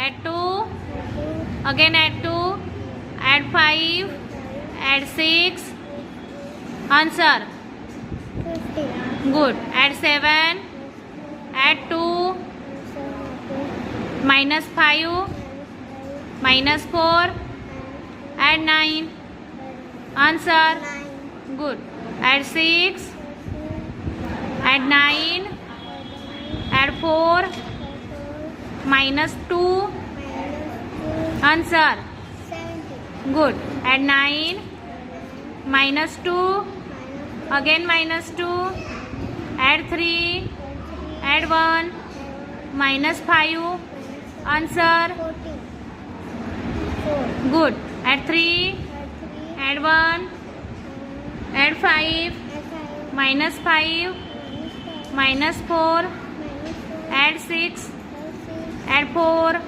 add 2, again add 2, add 5, add 6. Answer. 50. Good. Add 7, add 2, minus 5, minus 4, add 9. Answer. 9. Good. Add 6, add 9, add 4, minus 2. Answer. 70. Good. Add 9, minus 2, again minus 2, add 3, add 1, minus 5. Answer. 14. 4. Good. Add 3, Add 3. add 1, add 5, Add 5. minus 5, Minus 5. minus 4, Minus 4. add 6, Add 6. add 4,